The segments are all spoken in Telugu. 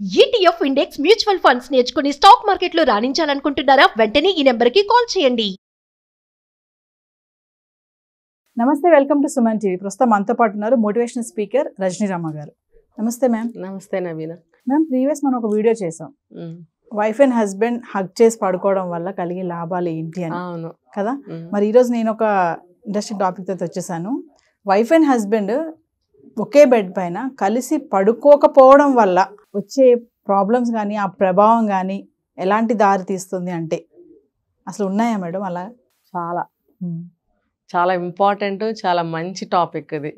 ETF ఇండెక్స్ మ్యూచువల్ ఫండ్స్ నేర్చుకుని స్టాక్ మార్కెట్లో రాణించాలనుకుంటున్నారా? వెంటనే ఈ నెంబర్కి కాల్ చేయండి. నమస్తే, వెల్కమ్ టు సుమన్ టీవీ. ప్రస్తుతం మనతో పాటు ఉన్నారు మోటివేషనల్ స్పీకర్ రజనీ రామ గారు. నమస్తే మ్యామ్. నమస్తే నవీన. మ్యామ్, ప్రీవియస్ మనం ఒక వీడియో చేసాం, వైఫ్ అండ్ హస్బెండ్ హగ్ చేసి పడుకోవడం వల్ల కలిగే లాభాలు ఏంటి అని. అవును కదా. మరి ఈరోజు నేను ఒక ఇంట్రెస్టింగ్ టాపిక్తో వచ్చేసాను. Wife and husband okay bed పైన కలిసి పడుకోకపోవడం వల్ల వచ్చే ప్రాబ్లమ్స్ కానీ ఆ ప్రభావం కానీ ఎలాంటి దారి తీస్తుంది అంటే అసలు ఉన్నాయా మేడం అలా? చాలా చాలా ఇంపార్టెంట్, చాలా మంచి టాపిక్ ఇది.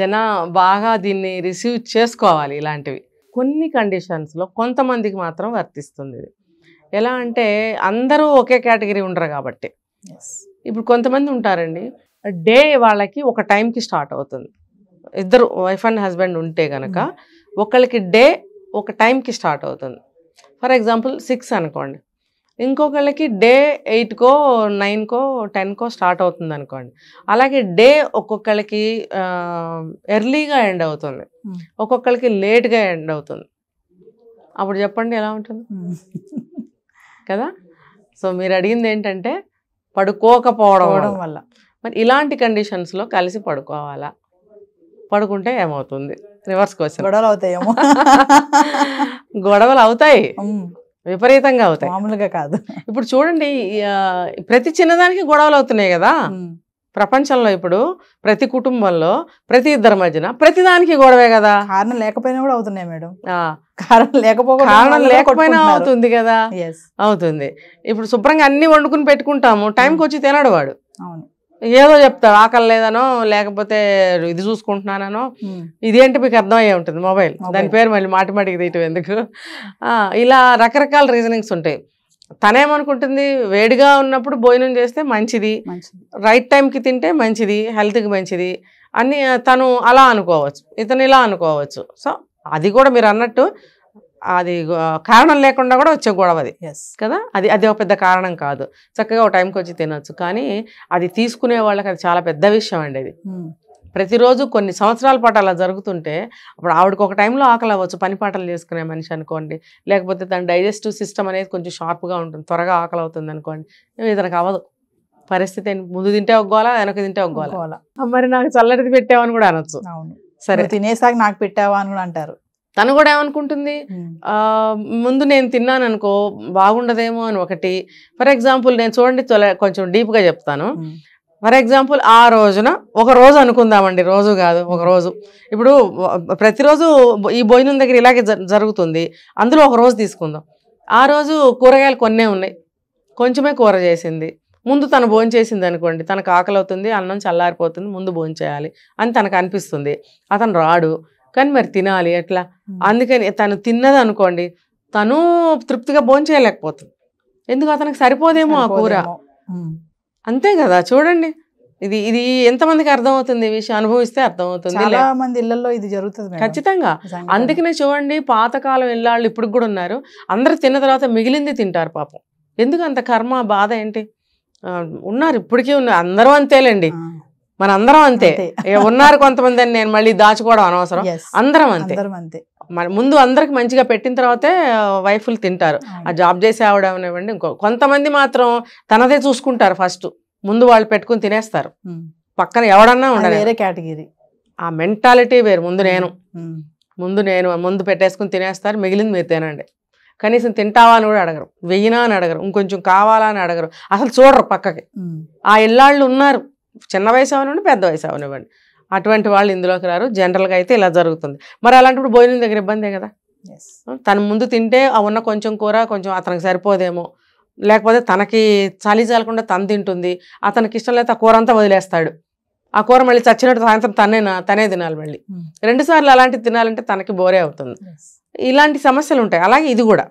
జన బాగా దీన్ని రిసీవ్ చేసుకోవాలి. ఇలాంటివి కొన్ని కండిషన్స్లో కొంతమందికి మాత్రం వర్తిస్తుంది ఇది. ఎలా అంటే అందరూ ఒకే కేటగిరీ ఉండరు కాబట్టి. ఇప్పుడు కొంతమంది ఉంటారండి, డే వాళ్ళకి ఒక టైంకి స్టార్ట్ అవుతుంది. ఇద్దరు వైఫ్ అండ్ హస్బెండ్ ఉంటే కనుక ఒకళ్ళకి డే ఒక టైంకి స్టార్ట్ అవుతుంది. ఫర్ ఎగ్జాంపుల్ 6 అనుకోండి, ఇంకొకళ్ళకి డే 8కో 9కో 10కో స్టార్ట్ అవుతుంది అనుకోండి. అలాగే డే ఒక్కొక్కళ్ళకి ఎర్లీగా ఎండ్ అవుతుంది, ఒక్కొక్కళ్ళకి లేట్గా ఎండ్ అవుతుంది. అప్పుడు చెప్పండి ఎలా ఉంటుంది కదా. సో మీరు అడిగింది ఏంటంటే పడుకోకపోవడం వల్ల. మరి ఇలాంటి కండిషన్స్లో కలిసి పడుకోవాలా? పడుకుంటే ఏమవుతుంది? Reverse question. గొడవలు అవుతాయేమో. గొడవలు అవుతాయి, విపరీతంగా అవుతాయి, మామూలుగా కాదు. ఇప్పుడు చూడండి, ప్రతి చిన్నదానికి గొడవలు అవుతున్నాయి కదా ప్రపంచంలో. ఇప్పుడు ప్రతి కుటుంబంలో ప్రతి ఇద్దరి మధ్యన ప్రతి దానికి గొడవే కదా. కారణం లేకపోయినా కూడా అవుతున్నాయి మేడం. కారణం లేకపోయినా అవుతుంది కదా. అవుతుంది. ఇప్పుడు శుభ్రంగా అన్ని వండుకుని పెట్టుకుంటాము, టైంకి వచ్చి తినడు వాడు. అవును, ఏదో చెప్తాడు, ఆకలి లేదనో లేకపోతే ఇది చూసుకుంటున్నానో. ఇదేంటి మీకు అర్థమయ్యే ఉంటుంది, మొబైల్. దాని పేరు మళ్ళీ మాటిమాటికి తీయటం ఎందుకు. ఇలా రకరకాల రీజనింగ్స్ ఉంటాయి. తనేమనుకుంటుంది, వేడిగా ఉన్నప్పుడు భోజనం చేస్తే మంచిది, రైట్ టైంకి తింటే మంచిది, హెల్త్కి మంచిది అని తను అలా అనుకోవచ్చు, ఇతను ఇలా అనుకోవచ్చు. సో అది కూడా మీరు అన్నట్టు అది కారణం లేకుండా కూడా వచ్చే గొడవ అది కదా. అది ఒక పెద్ద కారణం కాదు, చక్కగా ఒక టైంకి వచ్చి తినొచ్చు. కానీ అది తీసుకునే వాళ్ళకి అది చాలా పెద్ద విషయం అండి. అది ప్రతిరోజు కొన్ని సంవత్సరాల పాటు అలా జరుగుతుంటే అప్పుడు ఆవిడకి ఒక టైంలో ఆకలి అవ్వచ్చు, పని పాటలు చేసుకునే మనిషి అనుకోండి, లేకపోతే తన డైజెస్టివ్ సిస్టమ్ అనేది కొంచెం షార్ప్గా ఉంటుంది, త్వరగా ఆకలి అవుతుంది అనుకోండి. ఇతనికి అవ్వదు పరిస్థితి. ముందు తింటే ఒగ్గోలా, వెనక తింటే ఒగ్గోలా. మరి నాకు చల్లటిది పెట్టావని కూడా అనొచ్చు. సరే, తినేసాక నాకు పెట్టావా అని కూడా అంటారు. తను కూడా ఏమనుకుంటుంది, ముందు నేను తిన్నాను అనుకో బాగుండదేమో అని ఒకటి. ఫర్ ఎగ్జాంపుల్ నేను చూడండి కొంచెం డీప్గా చెప్తాను. ఫర్ ఎగ్జాంపుల్ ఆ రోజున ఒక రోజు అనుకుందామండి, రోజు కాదు ఒక రోజు. ఇప్పుడు ప్రతిరోజు ఈ భోజనం దగ్గర ఇలాగే జరుగుతుంది, అందులో ఒక రోజు తీసుకుందాం. ఆ రోజు కూరగాయలు కొన్నే ఉన్నాయి, కొంచెమే కూర చేసింది. ముందు తను భోజనం చేసింది అనుకోండి, తనకు ఆకలి అవుతుంది, అన్నం చల్లారిపోతుంది, ముందు భోజనం చేయాలి అని తనకు అనిపిస్తుంది. అతను రాడు, కానీ మరి తినాలి ఎట్లా. అందుకని తను తిన్నది అనుకోండి, తను తృప్తిగా భోజనం చేయలేకపోతుంది, ఎందుకు అతనికి సరిపోదేమో ఆ కూర. అంతే కదా. చూడండి, ఇది ఎంతమందికి అర్థమవుతుంది ఈ విషయం, అనుభవిస్తే అర్థమవుతుంది. చాలా మంది ఇళ్లలో ఇది జరుగుతుంది ఖచ్చితంగా. అందుకనే చూడండి, పాతకాలం ఇళ్ళాళ్ళు ఇప్పుడు కూడా ఉన్నారు, అందరు తిన్న తర్వాత మిగిలింది తింటారు పాపం. ఎందుకు అంత కర్మ బాధ ఏంటి? ఉన్నారు, ఇప్పటికీ ఉన్నారు, అందరూ అంతేలేండి, మన అందరం అంతే. ఉన్నారు కొంతమంది అని నేను మళ్ళీ దాచుకోవడం అనవసరం, అందరం అంతే. ముందు అందరికి మంచిగా పెట్టిన తర్వాతే వైఫ్లు తింటారు. ఆ జాబ్ చేసే ఆవిడనివ్వండి, కొంతమంది మాత్రం తనదే చూసుకుంటారు ఫస్ట్, ముందు వాళ్ళు పెట్టుకుని తినేస్తారు, పక్కన ఎవడన్నా ఉండాలి. వేరే కేటగిరీ, ఆ మెంటాలిటీ వేరు. ముందు పెట్టేసుకుని తినేస్తారు, మిగిలింది మీరు తినండి. కనీసం తింటావా అని కూడా అడగరు, వెయ్యినా అని అడగరు, ఇంకొంచెం కావాలా అని అడగరు, అసలు చూడరు పక్కకి. ఆ ఇళ్ళాళ్ళు ఉన్నారు, చిన్న వయసు అవనివ్వండి పెద్ద వయసు అవనివ్వండి, అటువంటి వాళ్ళు ఇందులోకి రారు. జనరల్గా అయితే ఇలా జరుగుతుంది. మరి అలాంటప్పుడు భోజనం దగ్గర ఇబ్బందే కదా. తను ముందు తింటే ఉన్న కొంచెం కూర కొంచెం అతనికి సరిపోదేమో, లేకపోతే తనకి చలి చాలకుండా తను తింటుంది, అతనికి ఇష్టం లేకపోతే ఆ కూర అంతా వదిలేస్తాడు. ఆ కూర మళ్ళీ చచ్చినట్టు సాయంత్రం తనే తినాలి. మళ్ళీ 2 సార్లు అలాంటివి తినాలంటే తనకి బోరే అవుతుంది. ఇలాంటి సమస్యలు ఉంటాయి. అలాగే ఇది కూడా,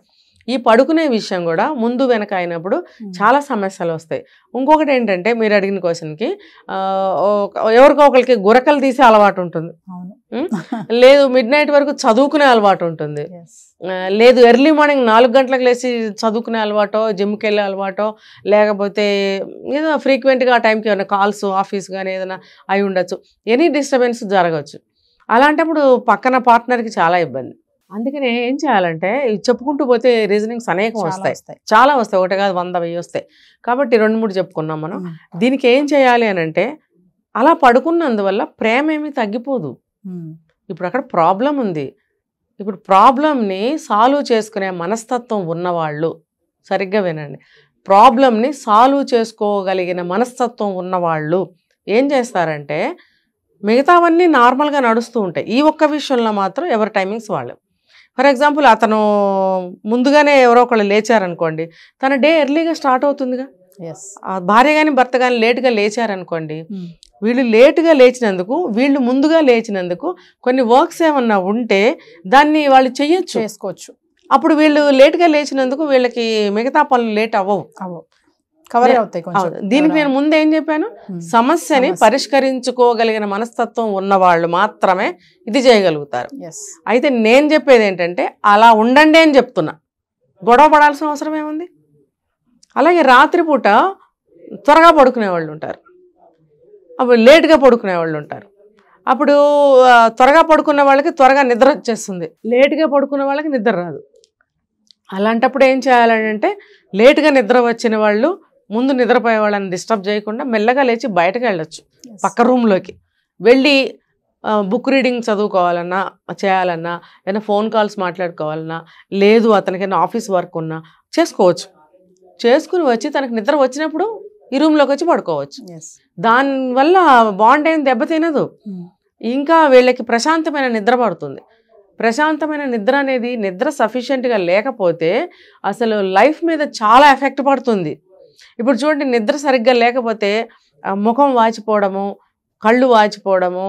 ఈ పడుకునే విషయం కూడా ముందు వెనక అయినప్పుడు చాలా సమస్యలు వస్తాయి. ఇంకొకటి ఏంటంటే మీరు అడిగిన క్వశ్చన్కి, ఎవరికో ఒకరికి గురకలు తీసే అలవాటు ఉంటుంది, లేదు మిడ్ నైట్ వరకు చదువుకునే అలవాటు ఉంటుంది, లేదు ఎర్లీ మార్నింగ్ 4 గంటలకు లేచి చదువుకునే అలవాటో, జిమ్కి వెళ్ళే అలవాటో, లేకపోతే ఏదో ఫ్రీక్వెంట్గా ఆ టైంకి ఏమైనా కాల్స్ ఆఫీస్ కానీ ఏదైనా అయి ఉండొచ్చు. ఎనీ డిస్టర్బెన్స్ జరగవచ్చు. అలాంటప్పుడు పక్కన పార్ట్నర్కి చాలా ఇబ్బంది. అందుకనే ఏం చేయాలంటే ఇవి చెప్పుకుంటూ పోతే రీజనింగ్స్ అనేకం చాలా వస్తాయి, వస్తాయి. చాలా వస్తాయి, ఒకటి కాదు 100 1000 వస్తాయి. కాబట్టి 2-3 చెప్పుకున్నాం మనం. ఉమ్, దీనికి ఏం చేయాలి అని అంటే, అలా పడుకున్నందువల్ల ప్రేమ ఏమీ తగ్గిపోదు. ఉమ్, ఇప్పుడు అక్కడ ప్రాబ్లం ఉంది. ఇప్పుడు ప్రాబ్లంని సాల్వ్ చేసుకునే మనస్తత్వం ఉన్నవాళ్ళు, సరిగ్గా వినండి, ప్రాబ్లంని సాల్వ్ చేసుకోగలిగిన మనస్తత్వం ఉన్నవాళ్ళు ఏం చేస్తారంటే, మిగతావన్నీ నార్మల్గా నడుస్తూ ఉంటాయి, ఈ ఒక్క విషయంలో మాత్రం ఎవరి టైమింగ్స్ వాళ్ళు. ఫర్ ఎగ్జాంపుల్, అతను ముందుగానే ఎవరో ఒకళ్ళు లేచారనుకోండి, తన డే ఎర్లీగా స్టార్ట్ అవుతుందిగా. yes, ఆ భార్య కానీ భర్త కానీ లేట్గా లేచారనుకోండి, ఉమ్, వీళ్ళు లేటుగా లేచినందుకు, వీళ్ళు ముందుగా లేచినందుకు కొన్ని వర్క్స్ ఏమన్నా ఉంటే దాన్ని వాళ్ళు చెయ్యొచ్చు. చేసుకోవచ్చు. అప్పుడు వీళ్ళు లేటుగా లేచినందుకు వీళ్ళకి మిగతా పనులు లేట్ అవ్వవు. కవర్ అవుతాయి కొంచెం. అవును. దీనికి నేను ముందు ఏం చెప్పాను, ఉమ్, సమస్యని సమస్య. పరిష్కరించుకోగలిగిన మనస్తత్వం ఉన్నవాళ్ళు మాత్రమే ఇది చేయగలుగుతారు. yes, అయితే నేను చెప్పేది ఏంటంటే, అలా ఉండండి అని చెప్తున్నా, గొడవ పడాల్సిన అవసరం ఏముంది. అలాగే రాత్రిపూట త్వరగా పడుకునే వాళ్ళు ఉంటారు, అప్పుడు లేట్గా పడుకునే వాళ్ళు ఉంటారు. అప్పుడు త్వరగా పడుకున్న వాళ్ళకి త్వరగా నిద్ర వచ్చేస్తుంది, లేట్గా పడుకున్న వాళ్ళకి నిద్ర రాదు. అలాంటప్పుడు ఏం చేయాలంటే, లేటుగా నిద్ర వచ్చిన వాళ్ళు ముందు నిద్రపోయే వాళ్ళని డిస్టర్బ్ చేయకుండా మెల్లగా లేచి బయటకు వెళ్ళొచ్చు, yes, పక్క రూమ్లోకి వెళ్ళి బుక్ రీడింగ్ చదువుకోవాలన్నా, చేయాలన్నా, ఏదైనా ఫోన్ కాల్స్ మాట్లాడుకోవాలన్నా, లేదు అతనికైనా ఆఫీస్ వర్క్ ఉన్నా చేసుకోవచ్చు. చేసుకుని వచ్చి తనకు నిద్ర వచ్చినప్పుడు ఈ రూమ్లోకి వచ్చి పడుకోవచ్చు. yes, దానివల్ల బాండ్ ఏం దెబ్బతినదు, ఉమ్, ఇంకా వీళ్ళకి ప్రశాంతమైన నిద్ర పడుతుంది. ప్రశాంతమైన నిద్ర అనేది, నిద్ర సఫిషియెంట్గా లేకపోతే అసలు లైఫ్ మీద చాలా ఎఫెక్ట్ పడుతుంది. ఇప్పుడు చూడండి, నిద్ర సరిగ్గా లేకపోతే ముఖం వాచిపోవడము, కళ్ళు వాచిపోవడము,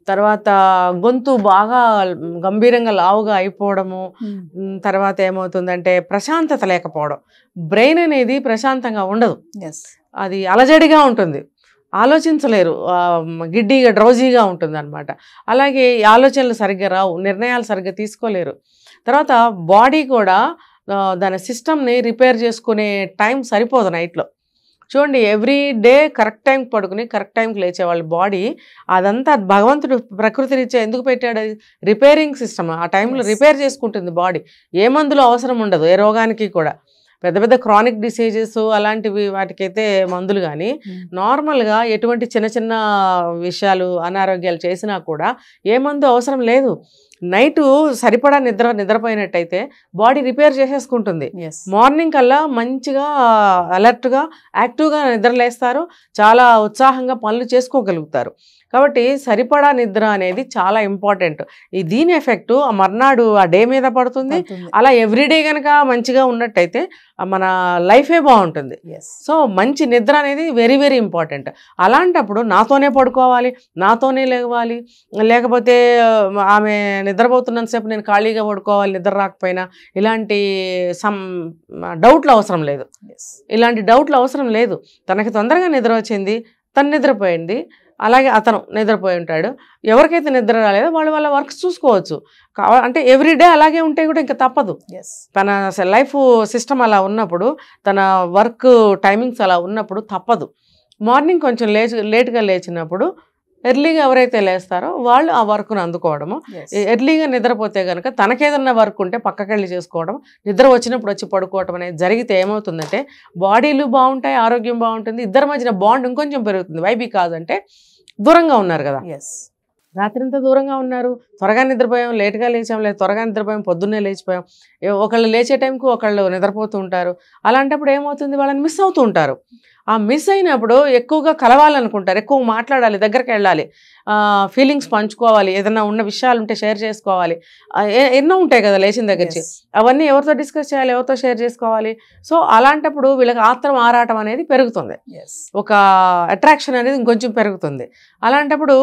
తర్వాత గొంతు బాగా గంభీరంగా లావుగా అయిపోవడము, ఉమ్, తర్వాత ఏమవుతుందంటే ప్రశాంతత లేకపోవడం, బ్రెయిన్ అనేది ప్రశాంతంగా ఉండదు, yes, అది అలజడిగా ఉంటుంది, ఆలోచించలేరు, గిడ్డీగా డ్రౌజీగా ఉంటుంది అనమాట. అలాగే ఆలోచనలు సరిగ్గా రావు, నిర్ణయాలు సరిగ్గా తీసుకోలేరు. తర్వాత బాడీ కూడా దాని సిస్టమ్ని రిపేర్ చేసుకునే టైం సరిపోదు నైట్లో. చూడండి, ఎవ్రీ డే కరెక్ట్ టైంకి పడుకుని కరెక్ట్ టైంకి లేచే వాళ్ళ బాడీ, అదంతా భగవంతుడు ప్రకృతి రీత్యా ఎందుకు పెట్టాడు, అది రిపేరింగ్ సిస్టమ్. ఆ టైంలో రిపేర్ చేసుకుంటుంది బాడీ, ఏ మందులు అవసరం ఉండదు ఏ రోగానికి కూడా. పెద్ద పెద్ద క్రానిక్ డిసీజెస్ అలాంటివి వాటికైతే మందులు, కానీ నార్మల్గా ఎటువంటి చిన్న చిన్న విషయాలు అనారోగ్యాలు చేసినా కూడా ఏ మందు అవసరం లేదు. నైటు సరిపడా నిద్రపోయినట్టయితే బాడీ రిపేర్ చేసేసుకుంటుంది. yes, మార్నింగ్ కల్లా మంచిగా అలర్ట్గా యాక్టివ్గా నిద్రలేస్తారు, చాలా ఉత్సాహంగా పనులు చేసుకోగలుగుతారు. కాబట్టి సరిపడా నిద్ర అనేది చాలా ఇంపార్టెంట్. దీని ఎఫెక్టు ఆ మర్నాడు ఆ డే మీద పడుతుంది. అవుతుంది. అలా ఎవ్రీడే కనుక మంచిగా ఉన్నట్టయితే మన లైఫే బాగుంటుంది. yes, సో మంచి నిద్ర అనేది వెరీ వెరీ ఇంపార్టెంట్. అలాంటప్పుడు నాతోనే పడుకోవాలి, నాతోనే లేవాలి, లేకపోతే ఆమె నిద్రపోతున్నంతసేపు నేను ఖాళీగా పడుకోవాలి నిద్ర రాకపోయినా, ఇలాంటి డౌట్లు అవసరం లేదు. yes, ఇలాంటి డౌట్లు అవసరం లేదు. తనకి తొందరగా నిద్ర వచ్చింది, తను నిద్రపోయింది, అలాగే అతను నిద్రపోయి ఉంటాడు. ఎవరికైతే నిద్ర రాలేదో వాళ్ళు వాళ్ళ వర్క్స్ చూసుకోవచ్చు. అంటే ఎవ్రీడే అలాగే ఉంటే కూడా ఇంకా తప్పదు. yes, తన లైఫ్ సిస్టమ్ అలా ఉన్నప్పుడు, తన వర్క్ టైమింగ్స్ అలా ఉన్నప్పుడు తప్పదు. మార్నింగ్ కొంచెం లేట్గా లేచినప్పుడు ఎర్లీగా ఎవరైతే లేస్తారో వాళ్ళు ఆ వర్క్ను అందుకోవడము. yes, ఎర్లీగా నిద్రపోతే కనుక తనకేదన్నా వర్క్ ఉంటే పక్కకెళ్ళి చేసుకోవడం, నిద్ర వచ్చినప్పుడు వచ్చి పడుకోవడం అనేది జరిగితే ఏమవుతుందంటే బాడీలు బాగుంటాయి, ఆరోగ్యం బాగుంటుంది, ఇద్దరి మధ్యన బాండ్ ఇంకొంచెం పెరుగుతుంది. వైబీ కాదంటే దూరంగా ఉన్నారు కదా, yes, రాత్రింతా దూరంగా ఉన్నారు, త్వరగా నిద్రపోయాం, లేట్గా లేచాం, లేదు త్వరగా నిద్రపోయాం, పొద్దున్నే లేచిపోయాం. ఒకళ్ళు లేచే టైంకి ఒకళ్ళు నిద్రపోతూ ఉంటారు. అలాంటప్పుడు ఏమవుతుంది, వాళ్ళని మిస్ అవుతూ ఉంటారు. ఆ మిస్ అయినప్పుడు ఎక్కువగా కలవాలనుకుంటారు, ఎక్కువ మాట్లాడాలి, దగ్గరికి వెళ్ళాలి, ఫీలింగ్స్ పంచుకోవాలి, ఏదైనా ఉన్న విషయాలు ఉంటే షేర్ చేసుకోవాలి, ఎన్నో ఉంటాయి కదా లేచిన దగ్గర నుంచి. yes, అవన్నీ ఎవరితో డిస్కస్ చేయాలి, ఎవరితో షేర్ చేసుకోవాలి. సో అలాంటప్పుడు వీళ్ళకి ఆత్రం ఆరాటం అనేది పెరుగుతుంది, yes, ఒక అట్రాక్షన్ అనేది ఇంకొంచెం పెరుగుతుంది. అలాంటప్పుడు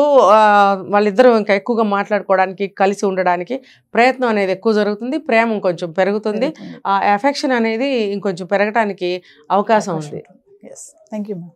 వాళ్ళిద్దరూ ఇంకా ఎక్కువగా మాట్లాడుకోవడానికి, కలిసి ఉండడానికి ప్రయత్నం అనేది ఎక్కువ జరుగుతుంది, ప్రేమ ఇంకొంచెం పెరుగుతుంది, ఆ ఎఫెక్షన్ అనేది ఇంకొంచెం పెరగడానికి అవకాశం ఉంది. yes. Thank you, ma'am.